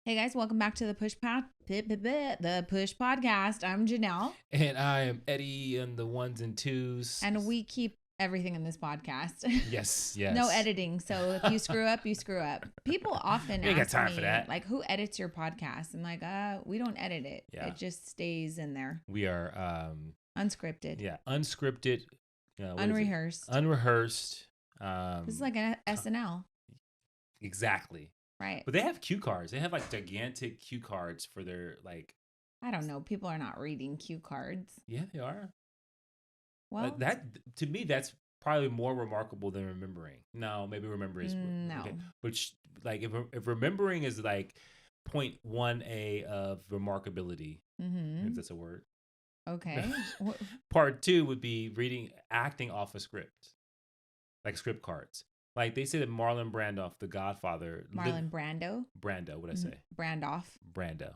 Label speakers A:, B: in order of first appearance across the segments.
A: Hey guys, welcome back to the the Push Podcast. I'm Janelle,
B: And I am Eddie and the ones and twos.
A: and we keep everything in this podcast.
B: Yes,
A: No
B: yes.
A: editing. So if you screw up, you screw up. People often
B: We ain't got
A: ask
B: time
A: me,
B: for that.
A: like, who edits your podcast? And like, we don't edit it.
B: Yeah.
A: It just stays in there,
B: We are
A: unscripted,
B: unscripted, what is it?
A: unrehearsed.
B: Unrehearsed.
A: This is like an SNL,
B: Exactly.
A: right?
B: But they have cue cards. They have like gigantic cue cards for their like.
A: I don't know. People are not reading cue cards.
B: Yeah, they are.
A: Well,
B: That to me, that's probably more remarkable than remembering. No, maybe remember is
A: no.
B: okay. But like if remembering is like 0.1 of remarkability, if that's a word.
A: Okay.
B: Part 2 would be acting off a script, like script cards. Like they say that Marlon Brando, the Godfather.
A: Marlon Brando.
B: Brando, what'd I say?
A: Brandoff.
B: Brando.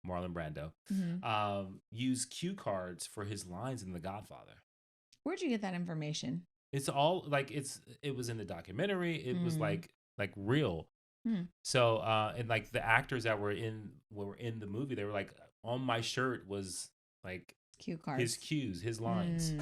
B: Marlon Brando. Used cue cards for his lines in The Godfather.
A: Where'd you get that information?
B: It's all like it was in the documentary. It was like real. So and like the actors that were in the movie, they were like, on my shirt was like
A: Cue cards.
B: his cues, his lines.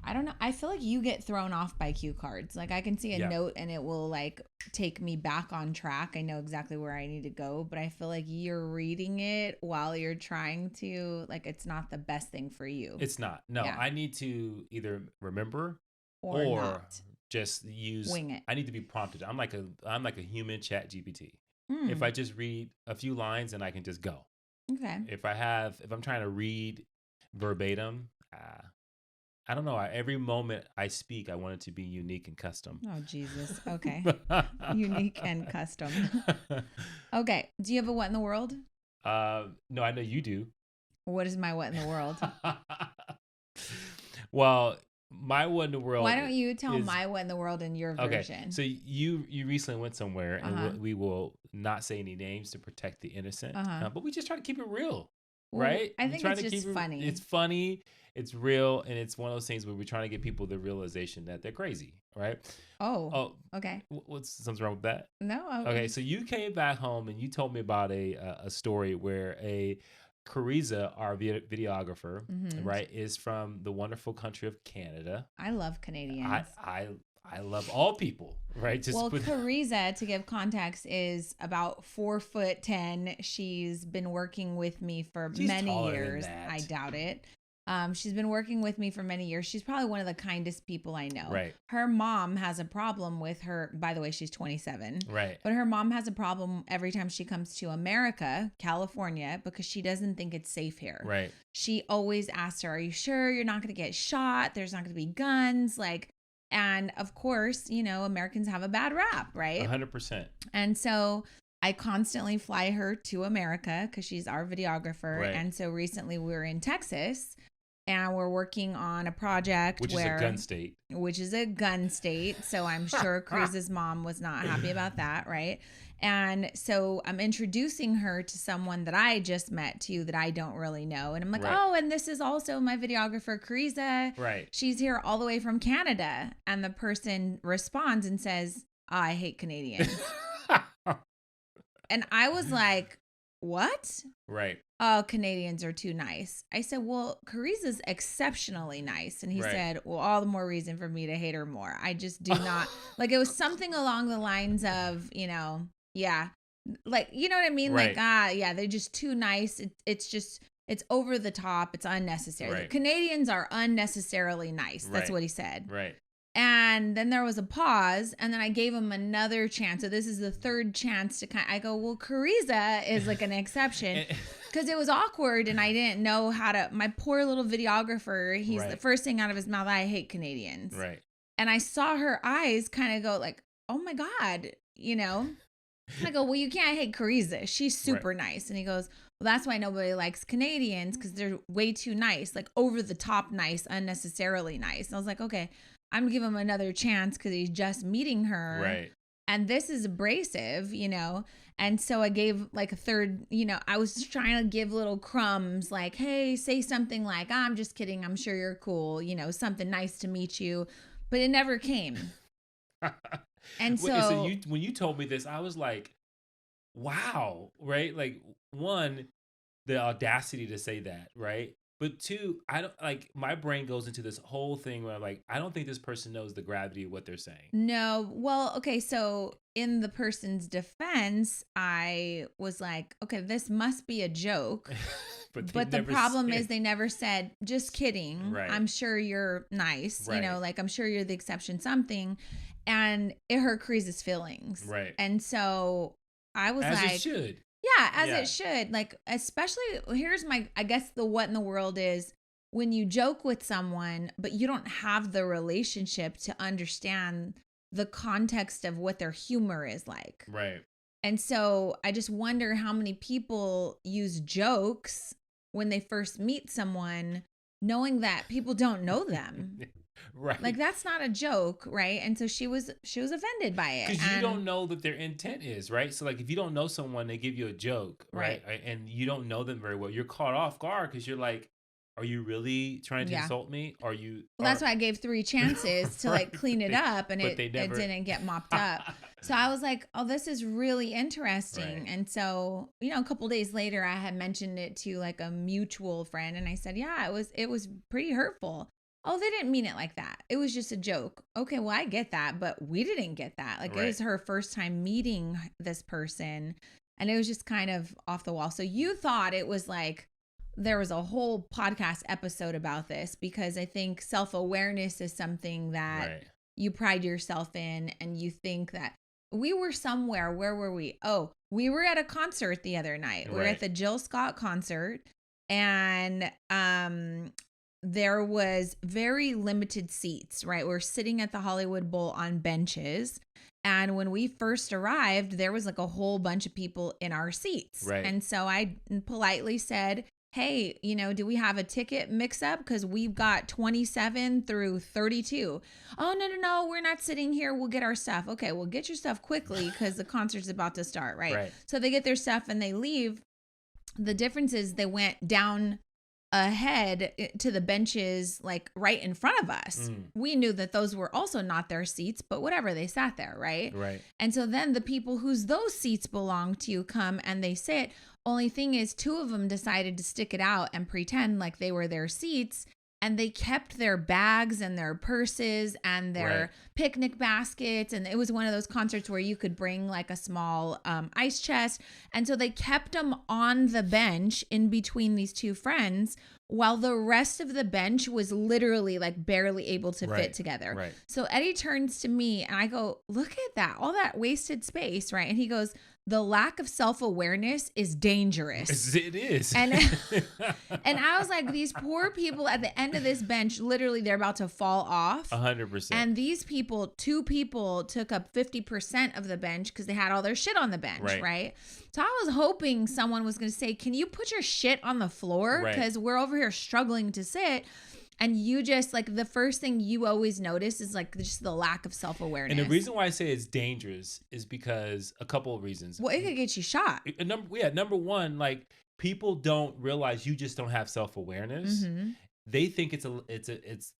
A: I don't know. I feel like you get thrown off by cue cards. Like I can see a note and it will like take me back on track. I know exactly where I need to go, but I feel like you're reading it while you're trying to, like, it's not the best thing for you.
B: It's not. No,
A: Yeah.
B: I need to either remember
A: or not.
B: just use
A: Wing it.
B: I need to be prompted. I'm like a human chat GPT. If I just read a few lines and I can just go.
A: Okay.
B: If I'm trying to read verbatim, I don't know. Every moment I speak, I want it to be unique and custom.
A: Oh, Jesus. Okay. Unique and custom. Okay. Do you have a what in the world?
B: No, I know you do.
A: What is my what in the world?
B: Well, my what in the world.
A: Why don't you tell my what in the world in your version?
B: Okay. So you recently went somewhere, and we will not say any names to protect the innocent. But we just try to keep it real, right?
A: I think it's just funny.
B: It's funny. It's real, and it's one of those things where we're trying to get people the realization that they're crazy, right?
A: Oh, okay.
B: What's something wrong with that?
A: No.
B: Okay, so you came back home and you told me about a story where Carissa, our videographer, right, is from the wonderful country of Canada.
A: I love Canadians.
B: I love all people, right?
A: Carissa, to give context, is about 4'10". She's been working with me for many years. I doubt it. She's been working with me for many years. She's probably one of the kindest people I know.
B: Right.
A: Her mom has a problem with her. By the way, she's 27.
B: Right.
A: But her mom has a problem every time she comes to America, California, because she doesn't think it's safe here.
B: Right.
A: She always asks her, "Are you sure you're not going to get shot? There's not going to be guns." And of course, Americans have a bad rap, right?
B: 100%.
A: And so I constantly fly her to America because she's our videographer.
B: Right.
A: And so recently we were in Texas and we're working on a project
B: which is a gun state.
A: Which is a gun state. So I'm sure Chris's mom was not happy about that, right? And so I'm introducing her to someone that I just met too that I don't really know. And I'm like, oh, and this is also my videographer, Carissa.
B: Right.
A: She's here all the way from Canada. And the person responds and says, I hate Canadians. And I was like, what?
B: Right.
A: Oh, Canadians are too nice. I said, well, Carissa's exceptionally nice. And he said, well, all the more reason for me to hate her more. I just do not. Like, it was something along the lines of, yeah. Like, you know what I mean?
B: Right.
A: Like, yeah, they're just too nice. It's over the top. It's unnecessary.
B: Right.
A: Canadians are unnecessarily nice. That's what he said.
B: Right.
A: And then there was a pause, and then I gave him another chance. So this is the third chance I go, well, Carissa is like an exception because it was awkward and I didn't know how to, my poor little videographer, the first thing out of his mouth, I hate Canadians.
B: Right.
A: And I saw her eyes kind of go like, oh my God, I go, well, you can't hate Carissa. She's super nice. And he goes, well, that's why nobody likes Canadians because they're way too nice, like over the top nice, unnecessarily nice. And I was like, okay, I'm gonna give him another chance because he's just meeting her.
B: Right.
A: And this is abrasive, And so I gave like a third, I was just trying to give little crumbs like, hey, say something like, I'm just kidding. I'm sure you're cool. Something nice to meet you. But it never came. And so
B: when you told me this, I was like, wow, right? Like, one, the audacity to say that, right? But two, I don't like my brain goes into this whole thing where I'm like, I don't think this person knows the gravity of what they're saying.
A: No. Well, okay. So in the person's defense, I was like, okay, this must be a joke.
B: But
A: But the
B: never
A: problem
B: said.
A: is they never said, just kidding.
B: Right.
A: I'm sure you're nice. You know,
B: Right.
A: like I'm sure you're the exception, something. And it hurt Crease's feelings.
B: Right.
A: And so I was
B: As it
A: like,
B: should.
A: yeah, as
B: Yeah.
A: it should. Like, especially here's my, I guess the what in the world is when you joke with someone, but you don't have the relationship to understand the context of what their humor is like.
B: Right.
A: And so I just wonder how many people use jokes when they first meet someone, knowing that people don't know them.
B: Right.
A: Like that's not a joke, right? And so she was offended by it.
B: Because you don't know what their intent is, right? So like if you don't know someone, they give you a joke, right? And you don't know them very well, you're caught off guard because you're like, are you really trying to insult me? Are you?
A: Well, that's why I gave 3 chances to like clean it up, and it
B: never...
A: didn't get mopped up. So I was like, oh, this is really interesting.
B: Right.
A: And so, you know, a couple days later, I had mentioned it to like a mutual friend, and I said, yeah, it was pretty hurtful. Oh, they didn't mean it like that. It was just a joke. Okay, well, I get that, but we didn't get that. Like it was her first time meeting this person, and it was just kind of off the wall. So you thought it was like there was a whole podcast episode about this, because I think self-awareness is something that you pride yourself in, and you think that we were somewhere. Where were we? Oh, we were at a concert the other night. We were at the Jill Scott concert, and there was very limited seats, right? We're sitting at the Hollywood Bowl on benches. And when we first arrived, there was like a whole bunch of people in our seats.
B: Right.
A: And so I politely said, hey, you know, do we have a ticket mix up? Because we've got 27 through 32. Oh, no, we're not sitting here. We'll get our stuff. Okay, well, get your stuff quickly because the concert's about to start, right? So they get their stuff and they leave. The difference is they went down ahead to the benches like right in front of us. We knew that those were also not their seats, but whatever, they sat there, right? And so then the people whose those seats belong to come and they sit. Only thing is 2 of them decided to stick it out and pretend like they were their seats, and they kept their bags and their purses and their picnic baskets. And it was one of those concerts where you could bring like a small ice chest. And so they kept them on the bench in between these 2 friends, while the rest of the bench was literally like barely able to fit together. So Eddie turns to me and I go, look at that, all that wasted space, right? And he goes, the lack of self-awareness is dangerous.
B: It is.
A: And I was like, these poor people at the end of this bench, literally they're about to fall off.
B: 100%.
A: And these people, 2 people took up 50% of the bench because they had all their shit on the bench, right? So I was hoping someone was going to say, can you put your shit on the floor? Because we're over here struggling to sit. And you just like the first thing you always notice is like just the lack of self-awareness.
B: And the reason why I say it's dangerous is because a couple of reasons.
A: Well, it could get you shot.
B: Number one, like people don't realize you just don't have self-awareness. They think it's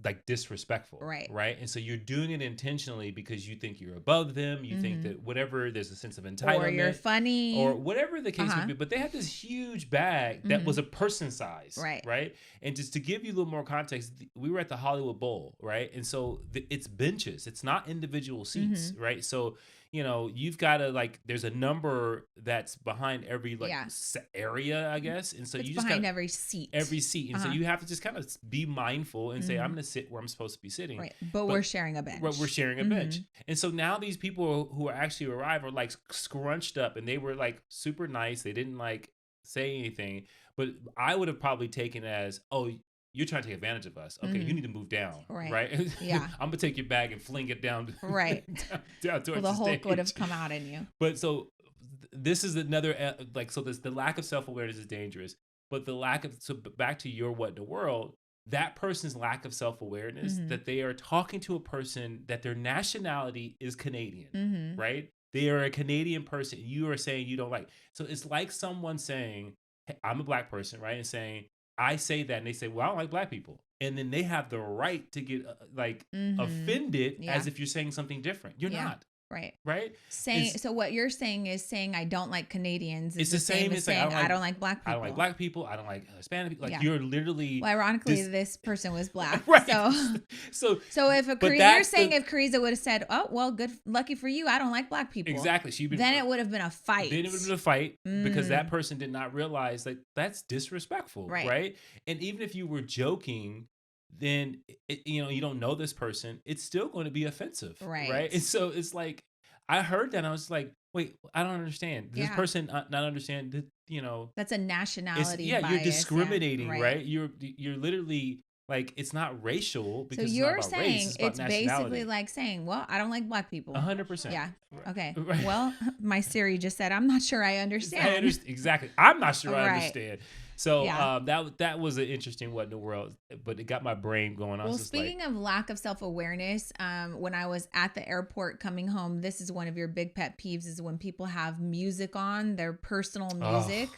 B: like disrespectful, right? And so you're doing it intentionally because you think you're above them. You think that whatever, there's a sense of entitlement,
A: or you're funny,
B: or whatever the case may be. But they had this huge bag that was a person size, right? And just to give you a little more context, we were at the Hollywood Bowl, right? And so it's benches. It's not individual seats, right? So you know, you've got to like, there's a number that's behind every like area, I guess. And so
A: it's
B: you just
A: behind every seat.
B: And so you have to just kind of be mindful and say, I'm going to sit where I'm supposed to be sitting.
A: Right. But we're sharing a bench.
B: We're sharing a bench. And so now these people who are actually arrived are like scrunched up, and they were like super nice. They didn't like say anything, but I would have probably taken it as, oh, you're trying to take advantage of us. Okay, you need to move down. Right?
A: Yeah.
B: I'm gonna take your bag and fling it down.
A: Right.
B: down towards
A: the Hulk
B: stage.
A: would have come out in you.
B: But so this is another the lack of self-awareness is dangerous. But back to your what in the world, that person's lack of self-awareness, that they are talking to a person that their nationality is Canadian, right? They are a Canadian person. You are saying you don't like. So it's like someone saying, hey, I'm a black person, right? And saying, I say that, and they say, well, I don't like black people. And then they have the right to get offended as if you're saying something different. You're not.
A: Right.
B: right?
A: So what you're saying is saying I don't like Canadians
B: It's
A: is
B: the same
A: as
B: as like
A: saying I don't like black people.
B: I don't like black people. I don't like Hispanic people. Like
A: Yeah.
B: you're literally.
A: Well, ironically, this person was black.
B: Right.
A: So if you're saying if Carissa would have said, "Oh, well, good, lucky for you, I don't like black people,"
B: exactly,
A: then it would have been a fight.
B: Then it would have been a fight because that person did not realize that that's disrespectful, right? And even if you were joking, then you don't know this person, it's still going to be offensive, right? And so it's like I heard that and I was like, wait, I don't understand. This person not understand that
A: that's a nationality.
B: Bias, you're discriminating, right? You're literally like it's not racial because
A: so you're
B: it's not about
A: saying
B: race, it's
A: basically like saying, well, I don't like black people.
B: 100%.
A: Yeah. Okay. Right. Well, my Siri just said, I'm not sure I understand.
B: Exactly. I'm not sure I
A: Right.
B: understand. So that was an interesting what in the world, but it got my brain going on.
A: Well, speaking of lack of self-awareness, when I was at the airport coming home, this is one of your big pet peeves is when people have music on, their personal music.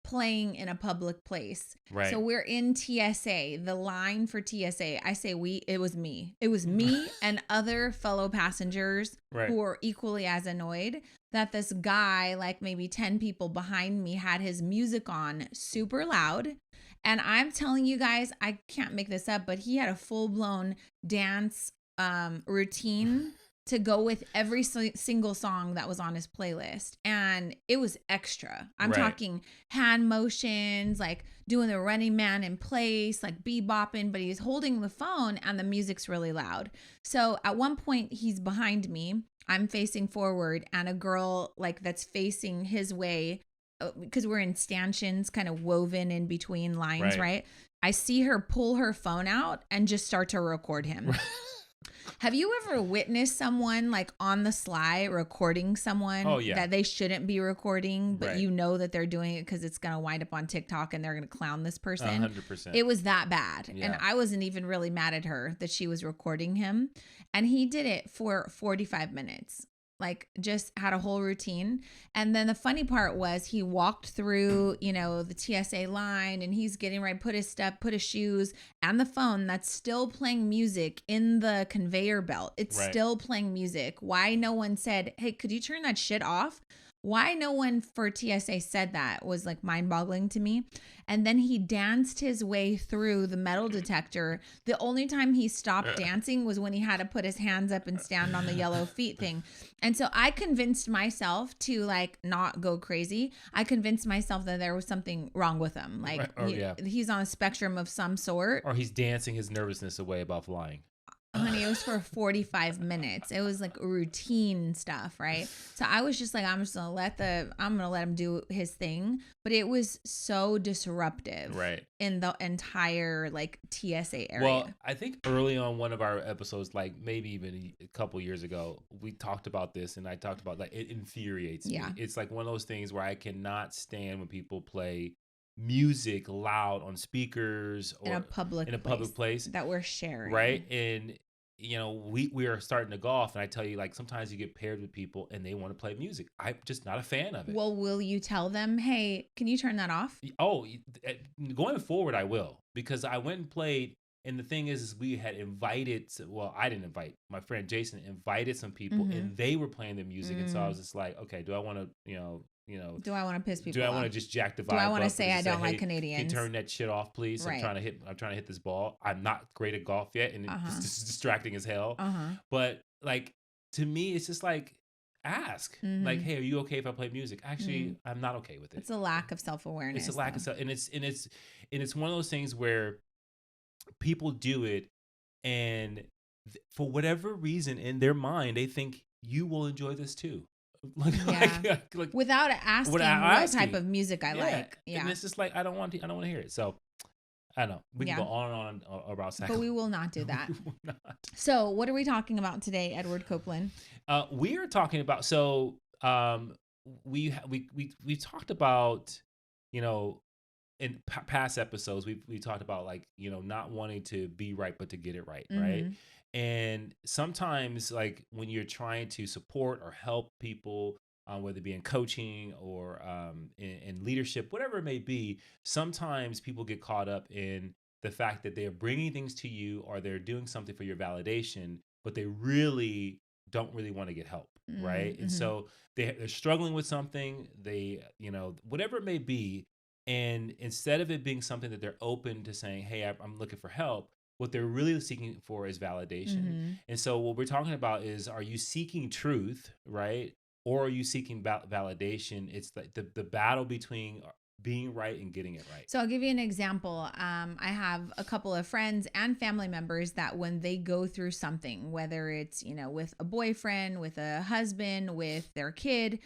A: Playing in a public place.
B: Right.
A: So we're in TSA. The line for TSA, I say it was me. It was me and other fellow passengers who were equally as annoyed that this guy, like maybe 10 people behind me, had his music on super loud. And I'm telling you guys, I can't make this up, but he had a full-blown dance routine to go with every single song that was on his playlist. And it was extra. I'm talking hand motions, like doing the running man in place, like bebopping, but he's holding the phone and the music's really loud. So at one point he's behind me, I'm facing forward, and a girl like that's facing his way because we're in stanchions kind of woven in between lines, right? I see her pull her phone out and just start to record him. Have you ever witnessed someone like on the sly recording someone that they shouldn't be recording, but you know that they're doing it because it's going to wind up on TikTok and they're going to clown this person?
B: 100%.
A: It was that bad. Yeah. And I wasn't even really mad at her that she was recording him. And he did it for 45 minutes. Like just had a whole routine. And then the funny part was he walked through, the TSA line and he's getting ready, put his shoes and the phone that's still playing music in the conveyor belt. It's still playing music. Why no one said, hey, could you turn that shit off? Why no one for TSA said that was like mind-boggling to me. And then he danced his way through the metal detector. The only time he stopped dancing was when he had to put his hands up and stand on the yellow feet thing. And so I convinced myself to like not go crazy. I convinced myself that there was something wrong with him. Like he's on a spectrum of some sort.
B: Or he's dancing his nervousness away about flying.
A: Honey, it was for 45 minutes. It was like routine stuff, right? So I was just like, I'm gonna let him do his thing. But it was so disruptive, in the entire like TSA area.
B: Well, I think early on one of our episodes, like maybe even a couple years ago, we talked about this, and I talked about like it infuriates me. It's like one of those things where I cannot stand when people play music loud on speakers or in a public place
A: that we're sharing,
B: right? And we are starting to golf, and I tell you, like sometimes you get paired with people and they want to play music. I'm just not a fan of it.
A: Well, will you tell them, hey, can you turn that off?
B: Oh, going forward, I will, because I went and played. And the thing is we had invited, I didn't invite, my friend Jason invited some people, and they were playing the music. And so I was just like, okay, do I want to,
A: do I want to piss people off?
B: Do I want to just jack the vibe?
A: Do I want to say I don't like Canadians?
B: Can you turn that shit off, please? I'm trying to hit this ball. I'm not great at golf yet, and it's just distracting as hell. But like to me, it's just like ask, like, hey, are you okay if I play music? Actually, I'm not okay with it.
A: It's a lack of self-awareness.
B: It's a lack of self, and it's one of those things where people do it, and for whatever reason in their mind, they think you will enjoy this too. Like
A: without asking what type of music I like.
B: Yeah. And it's just like I don't want to hear it. So I don't know. We can go on and on about sex.
A: But we will not do that.
B: We will not.
A: So what are we talking about today, Edward Copeland?
B: We are talking about we talked about, in past episodes, we talked about like, not wanting to be right, but to get it right. Right. And sometimes like when you're trying to support or help people, whether it be in coaching or in leadership, whatever it may be, sometimes people get caught up in the fact that they're bringing things to you or they're doing something for your validation, but they really don't really want to get help, right? And so they're struggling with something, whatever it may be. And instead of it being something that they're open to saying, hey, I'm looking for help, what they're really seeking for is validation. And so what we're talking about is, are you seeking truth, right? Or are you seeking validation? It's like the battle between being right and getting it right.
A: So I'll give you an example. I have a couple of friends and family members that when they go through something, whether it's, with a boyfriend, with a husband, with their kid,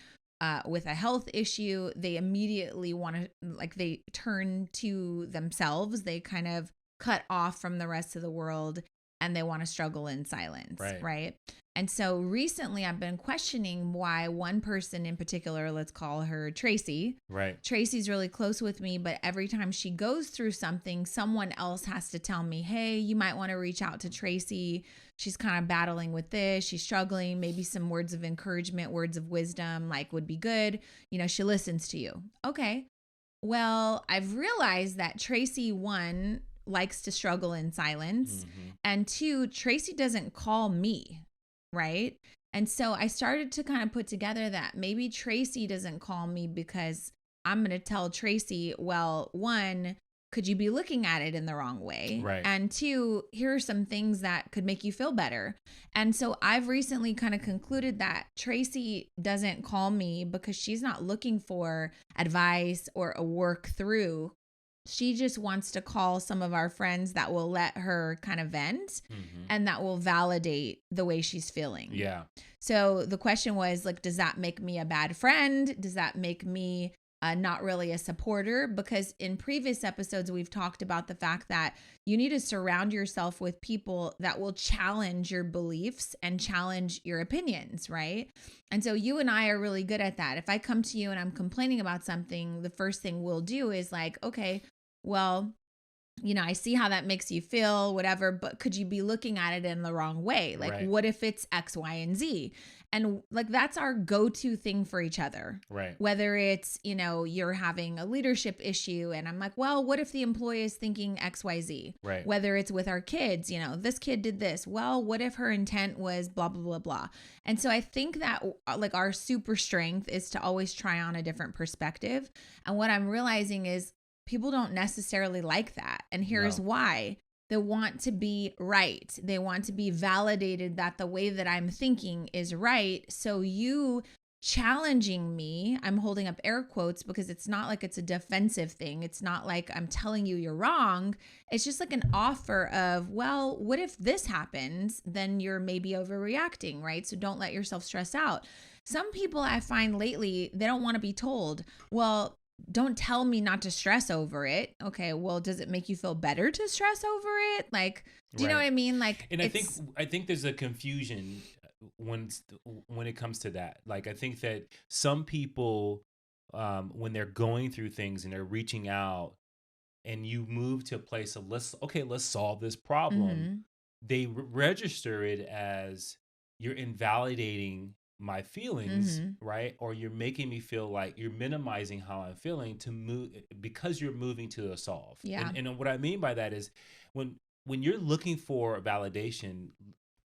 A: with a health issue, they immediately want to, they turn to themselves. They kind of cut off from the rest of the world and they want to struggle in silence, right? And so recently I've been questioning why one person in particular, let's call her Tracy.
B: Right.
A: Tracy's really close with me, but every time she goes through something, someone else has to tell me, hey, you might want to reach out to Tracy. She's kind of battling with this. She's struggling. Maybe some words of encouragement, words of wisdom, would be good. She listens to you. Okay. Well, I've realized that Tracy, one, likes to struggle in silence. And two, Tracy doesn't call me, right? And so I started to kind of put together that maybe Tracy doesn't call me because I'm going to tell Tracy, well, one, could you be looking at it in the wrong way?
B: Right.
A: And two, here are some things that could make you feel better. And so I've recently kind of concluded that Tracy doesn't call me because she's not looking for advice or a work through. She just wants to call some of our friends that will let her kind of vent and that will validate the way she's feeling.
B: Yeah.
A: So the question was does that make me a bad friend? Does that make me not really a supporter? Because in previous episodes, we've talked about the fact that you need to surround yourself with people that will challenge your beliefs and challenge your opinions, right? And so you and I are really good at that. If I come to you and I'm complaining about something, the first thing we'll do is okay, well, I see how that makes you feel, whatever, but could you be looking at it in the wrong way? What if it's X, Y, and Z? And that's our go-to thing for each other.
B: Right.
A: Whether it's, you're having a leadership issue and I'm well, what if the employee is thinking X, Y, Z?
B: Right.
A: Whether it's with our kids, this kid did this. Well, what if her intent was blah, blah, blah, blah. And so I think that our super strength is to always try on a different perspective. And what I'm realizing is people don't necessarily like that. And here's why. They want to be right. They want to be validated that the way that I'm thinking is right. So you challenging me, I'm holding up air quotes because it's not it's a defensive thing. It's not I'm telling you you're wrong. It's just an offer of, well, what if this happens? Then you're maybe overreacting, right? So don't let yourself stress out. Some people I find lately, they don't want to be told, well, don't tell me not to stress over it. Okay, well, does it make you feel better to stress over it? Do you know what I mean?
B: And I think there's a confusion when it comes to that. I think that some people, when they're going through things and they're reaching out, and you move to a place of let's solve this problem. They register it as you're invalidating my feelings, right? Or you're making me feel like you're minimizing how I'm feeling to move because you're moving to a solve.
A: Yeah.
B: And what I mean by that is when you're looking for validation,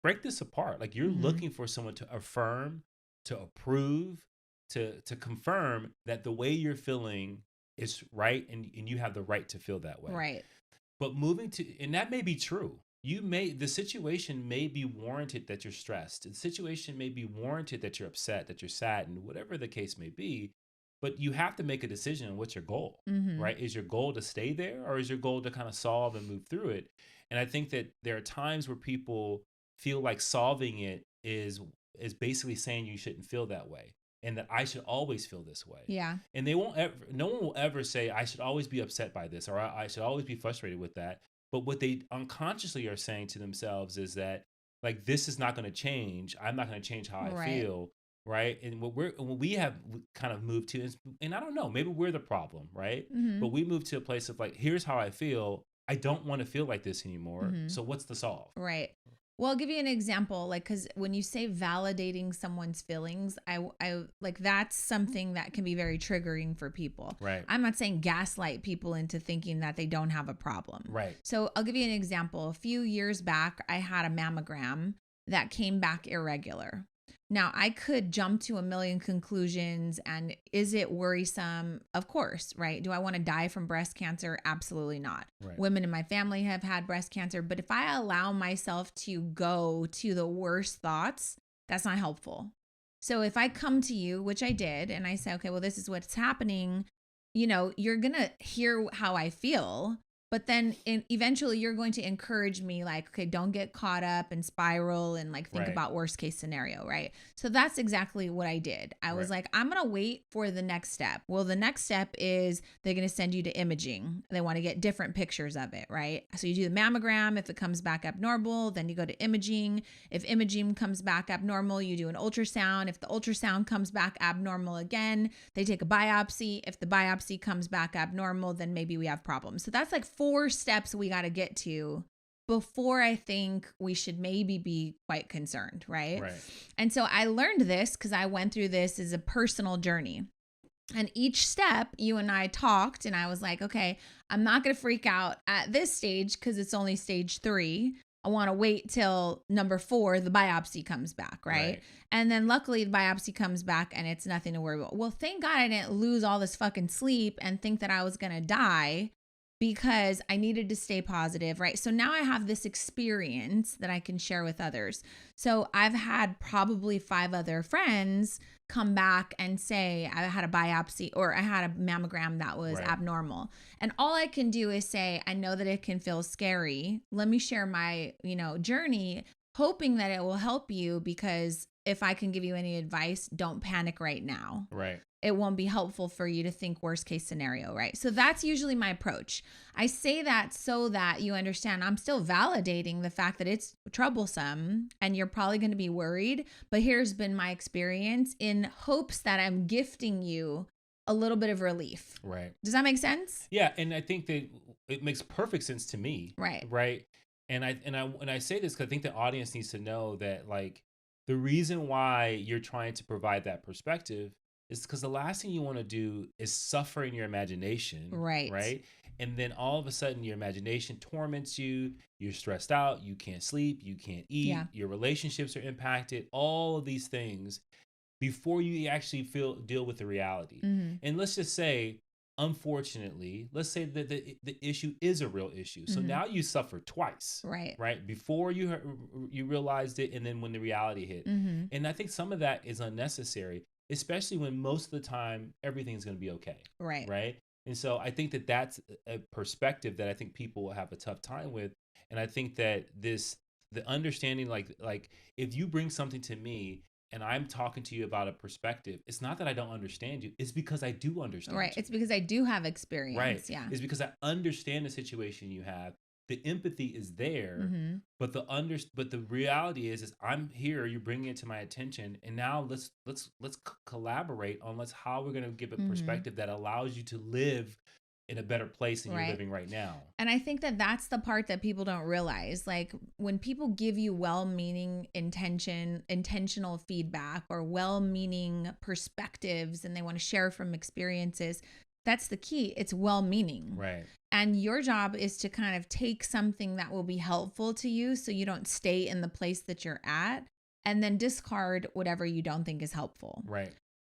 B: break this apart. You're looking for someone to affirm, to approve, to confirm that the way you're feeling is right and you have the right to feel that way.
A: Right.
B: But and that may be true. The situation may be warranted that you're stressed. The situation may be warranted that you're upset, that you're saddened, whatever the case may be. But you have to make a decision on what's your goal, right? Is your goal to stay there or is your goal to kind of solve and move through it? And I think that there are times where people feel like solving it is basically saying you shouldn't feel that way and that I should always feel this way.
A: Yeah.
B: And no one will ever say I should always be upset by this or I should always be frustrated with that. But what they unconsciously are saying to themselves is that this is not going to change. I'm not going to change how I feel, right? And what we have kind of moved to is, and I don't know, maybe we're the problem, right? But we moved to a place of here's how I feel. I don't want to feel like this anymore. So what's the solve?
A: Right. Well, I'll give you an example, because when you say validating someone's feelings, I that's something that can be very triggering for people.
B: Right.
A: I'm not saying gaslight people into thinking that they don't have a problem.
B: Right.
A: So I'll give you an example. A few years back, I had a mammogram that came back irregular. Now, I could jump to a million conclusions, and is it worrisome? Of course, right? Do I want to die from breast cancer? Absolutely not.
B: Right.
A: Women in my family have had breast cancer, but if I allow myself to go to the worst thoughts, that's not helpful. So if I come to you, which I did, and I say, okay, well, this is what's happening, you're going to hear how I feel. But then eventually you're going to encourage me like, okay, don't get caught up and spiral and like think about worst case scenario, right? So that's exactly what I did. I was like, I'm going to wait for the next step. Well, the next step is they're going to send you to imaging. They want to get different pictures of it, right? So you do the mammogram. If it comes back abnormal, then you go to imaging. If imaging comes back abnormal, you do an ultrasound. If the ultrasound comes back abnormal again, they take a biopsy. If the biopsy comes back abnormal, then maybe we have problems. So that's like 4 steps we got to get to before I think we should maybe be quite concerned, right? And so I learned this because I went through this as a personal journey. And each step, you and I talked, and I was like, okay, I'm not going to freak out at this stage because it's only stage 3. I want to wait till number 4, the biopsy comes back, right? And then luckily the biopsy comes back and it's nothing to worry about. Well, thank God I didn't lose all this fucking sleep and think that I was going to die, because I needed to stay positive, right? So now I have this experience that I can share with others. So I've had probably 5 other friends come back and say, I had a biopsy or I had a mammogram that was abnormal. And all I can do is say, I know that it can feel scary. Let me share my, journey, hoping that it will help you, because if I can give you any advice, don't panic right now. It won't be helpful for you to think worst case scenario, right? So that's usually my approach. I say that so that you understand I'm still validating the fact that it's troublesome and you're probably going to be worried, but here's been my experience, in hopes that I'm gifting you a little bit of relief. Does that make sense?
B: Yeah, and I think that it makes perfect sense to me.
A: Right.
B: And I say this because I think the audience needs to know that, like, the reason why you're trying to provide that perspective is because the last thing you want to do is suffer in your imagination. Right. And then all of a sudden your imagination torments you. You're stressed out. You can't sleep. You can't eat. Your relationships are impacted. All of these things before you actually deal with the reality. And let's just say, unfortunately, let's say that the issue is a real issue. So now you suffer twice. Right. Before you realized it, and then when the reality hit. And I think some of that is unnecessary, especially when most of the time everything's going to be okay. Right. And so I think that that's a perspective that I think people will have a tough time with. And I think that the understanding, like if you bring something to me and I'm talking to you about a perspective, it's not that I don't understand you. It's because I do understand you.
A: It's because I do have experience. Yeah.
B: It's because I understand the situation you have. The empathy is there, but the reality is I'm here. You're bringing it to my attention, and now let's collaborate on how we're going to give a perspective that allows you to live in a better place than you're living right now.
A: And I think that that's the part that people don't realize. Like, when people give you well-meaning intentional feedback or well-meaning perspectives, and they want to share from experiences, that's the key. It's well-meaning. And your job is to kind of take something that will be helpful to you so you don't stay in the place that you're at, and then discard whatever you don't think is helpful.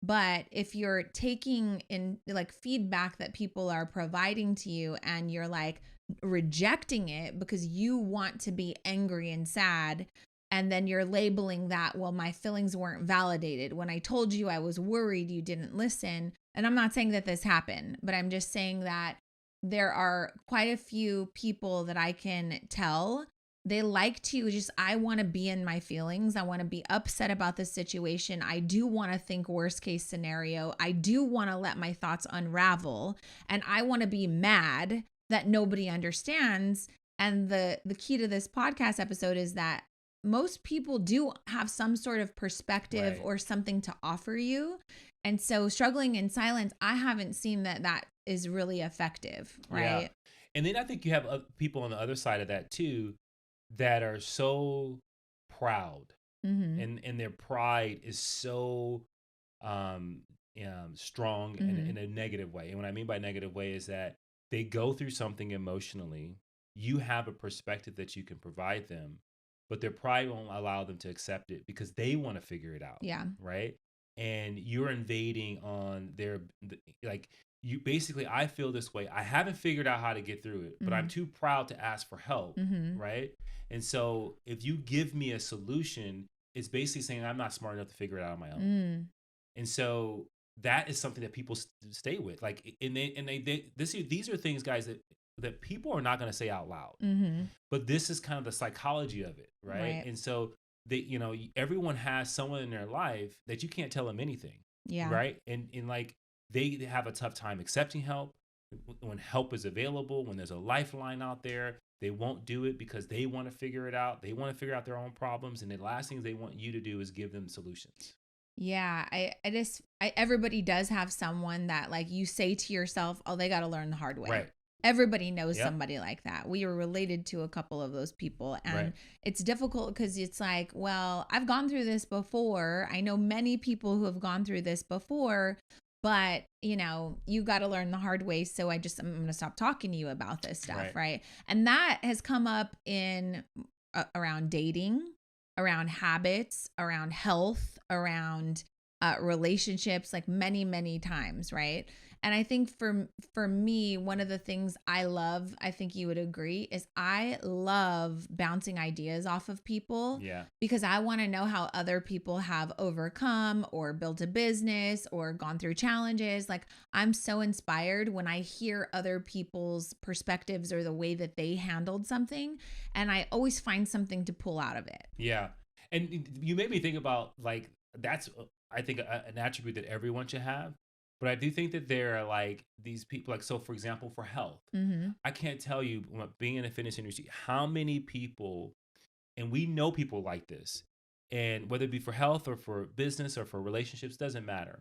A: But if you're taking in like feedback that people are providing to you and you're like rejecting it because you want to be angry and sad, and then you're labeling that, well, my feelings weren't validated. When I told you I was worried, you didn't listen. And I'm not saying that this happened, but I'm just saying that there are quite a few people that I can tell, they like to just, I want to be in my feelings. I want to be upset about this situation. I do want to think worst case scenario. I do want to let my thoughts unravel. And I want to be mad that nobody understands. And the key to this podcast episode is that most people do have some sort of perspective or something to offer you. And so struggling in silence, I haven't seen that is really effective, right?
B: Yeah. And then I think you have people on the other side of that too, that are so proud, and their pride is so strong in a negative way. And what I mean by negative way is that they go through something emotionally. You have a perspective that you can provide them, but their pride won't allow them to accept it because they want to figure it out.
A: Yeah.
B: Right. And you're invading on their, like, you basically, I feel this way. I haven't figured out how to get through it, but I'm too proud to ask for help. Right. And so if you give me a solution, it's basically saying I'm not smart enough to figure it out on my own. And so that is something that people stay with. Like, these are things, guys, that people are not going to say out loud, but this is kind of the psychology of it. Right. And so everyone has someone in their life that you can't tell them anything.
A: Yeah.
B: Right. And like, they have a tough time accepting help when help is available, when there's a lifeline out there. They won't do it because they want to figure it out. They want to figure out their own problems. And the last things they want you to do is give them solutions.
A: Yeah. Everybody does have someone that, like, you say to yourself, oh, they got to learn the hard way.
B: Right.
A: Everybody knows somebody like that. We are related to a couple of those people. And it's difficult because it's like, well, I've gone through this before. I know many people who have gone through this before, but you got to learn the hard way. So I'm going to stop talking to you about this stuff. Right. And that has come up in around dating, around habits, around health, around relationships, like many, many times. Right. And I think for me, one of the things I love, I think you would agree, is I love bouncing ideas off of people.
B: Yeah.
A: Because I want to know how other people have overcome or built a business or gone through challenges. Like, I'm so inspired when I hear other people's perspectives or the way that they handled something. And I always find something to pull out of it.
B: Yeah. And you made me think about, like, that's, I think, an attribute that everyone should have. But I do think that there are, like, these people, like, so for example, for health, I can't tell you, being in the fitness industry, how many people, and we know people like this, and whether it be for health or for business or for relationships, doesn't matter.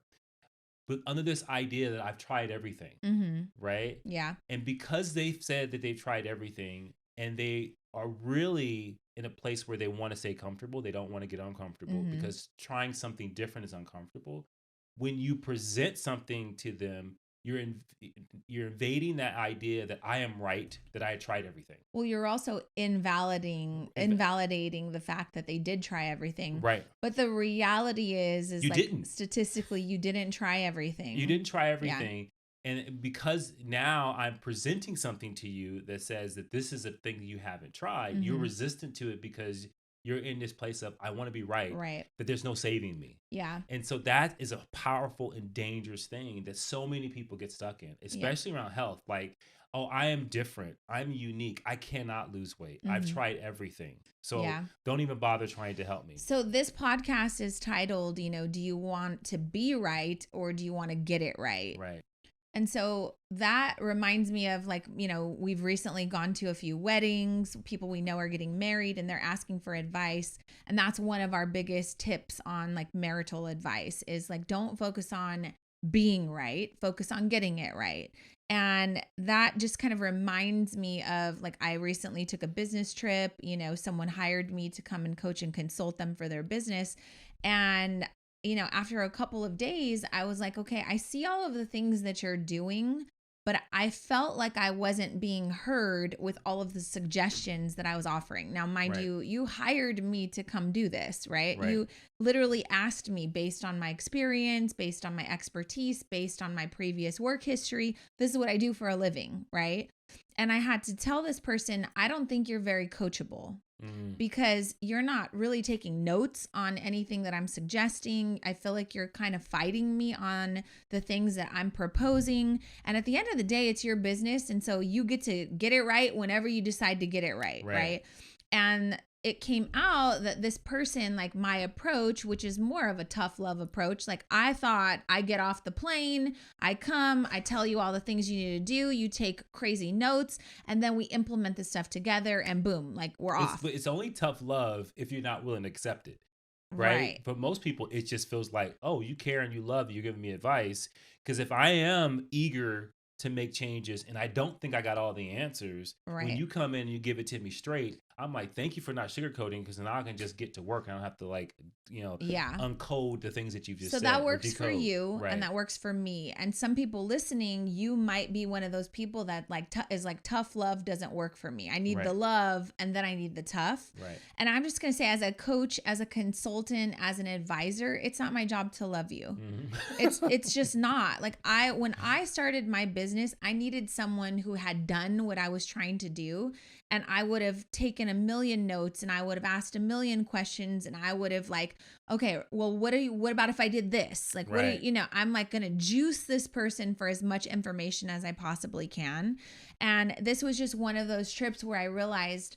B: But under this idea that I've tried everything, right?
A: Yeah.
B: And because they've said that they've tried everything and they are really in a place where they want to stay comfortable, they don't want to get uncomfortable because trying something different is uncomfortable. When you present something to them, you're invading that idea that I am right, that I tried everything.
A: Well, you're also invalidating the fact that they did try everything.
B: Right.
A: But the reality is
B: you
A: like,
B: didn't.
A: Statistically, you didn't try everything.
B: You didn't try everything. Yeah. And because now I'm presenting something to you that says that this is a thing that you haven't tried, you're resistant to it because you're in this place of, I want to be right, but there's no saving me.
A: Yeah.
B: And so that is a powerful and dangerous thing that so many people get stuck in, especially around health. Like, oh, I am different. I'm unique. I cannot lose weight. I've tried everything. So don't even bother trying to help me. So
A: this podcast is titled, do you want to be right or do you want to get it right?
B: Right.
A: And so that reminds me of, like, we've recently gone to a few weddings, people we know are getting married and they're asking for advice. And that's one of our biggest tips on, like, marital advice is, like, don't focus on being right, focus on getting it right. And that just kind of reminds me of, like, I recently took a business trip, someone hired me to come and coach and consult them for their business. And after a couple of days, I was like, okay, I see all of the things that you're doing, but I felt like I wasn't being heard with all of the suggestions that I was offering. Now, mind you, you hired me to come do this, right? You literally asked me based on my experience, based on my expertise, based on my previous work history. This is what I do for a living, right? And I had to tell this person, I don't think you're very coachable. Because you're not really taking notes on anything that I'm suggesting. I feel like you're kind of fighting me on the things that I'm proposing. And at the end of the day, it's your business. And so you get to get it right whenever you decide to get it right? And it came out that this person, like, my approach, which is more of a tough love approach, like, I thought I get off the plane, I come, I tell you all the things you need to do, you take crazy notes, and then we implement this stuff together and boom, like, we're off.
B: But it's only tough love if you're not willing to accept it. Right. But most people, it just feels like, oh, you care and you love, you're giving me advice. Because if I am eager to make changes and I don't think I got all the answers, when you come in and you give it to me straight, I'm like, thank you for not sugarcoating, because now I can just get to work. I don't have to like,
A: Yeah.
B: uncode the things that you've just
A: So
B: said
A: that
B: or
A: works for
B: decode.
A: you,
B: Right.
A: and that works for me. And some people listening, you might be one of those people that like is like tough love doesn't work for me. I need the
B: Right.
A: love, and then I need the tough.
B: Right.
A: And I'm just gonna say, as a coach, as a consultant, as an advisor, it's not my job to love you. It's just not. Like when I started my business, I needed someone who had done what I was trying to do, and I would have taken a million notes, and I would have asked a million questions, and I would have like, okay, well, what about if I did this? Like, what
B: Right.
A: I'm like going to juice this person for as much information as I possibly can. And this was just one of those trips where I realized,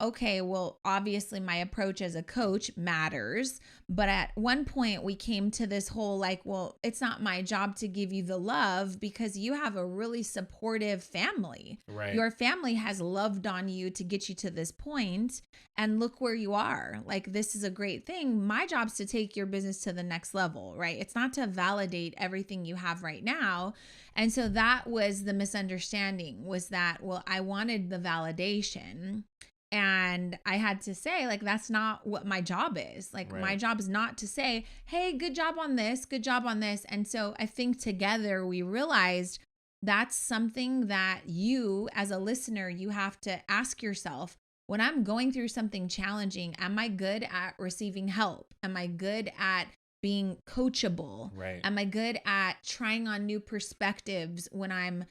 A: okay, well, obviously my approach as a coach matters. But at one point we came to this whole like, well, it's not my job to give you the love because you have a really supportive family.
B: Right.
A: Your family has loved on you to get you to this point, and look where you are. Like, this is a great thing. My job's to take your business to the next level, right? It's not to validate everything you have right now. And so that was the misunderstanding, was that, well, I wanted the validation. And I had to say, like, that's not what my job is. Like,
B: Right.
A: my job is not to say, hey, good job on this, good job on this. And so I think together we realized that's something that you, as a listener, you have to ask yourself, when I'm going through something challenging, am I good at receiving help? Am I good at being coachable?
B: Right.
A: Am I good at trying on new perspectives when I'm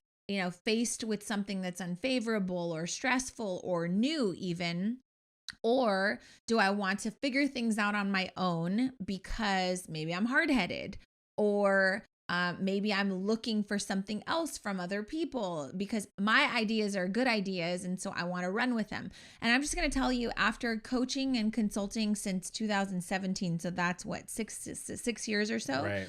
A: faced with something that's unfavorable or stressful or new even? Or do I want to figure things out on my own because maybe I'm hard-headed, or maybe I'm looking for something else from other people because my ideas are good ideas, and so I want to run with them. And I'm just going to tell you, after coaching and consulting since 2017, so that's what, 6 years or so.
B: Right.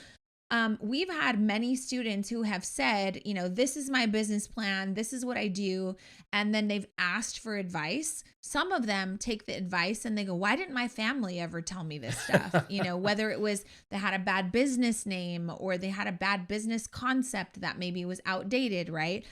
A: We've had many students who have said, this is my business plan, this is what I do. And then they've asked for advice. Some of them take the advice and they go, why didn't my family ever tell me this stuff? Whether it was they had a bad business name or they had a bad business concept that maybe was outdated, right?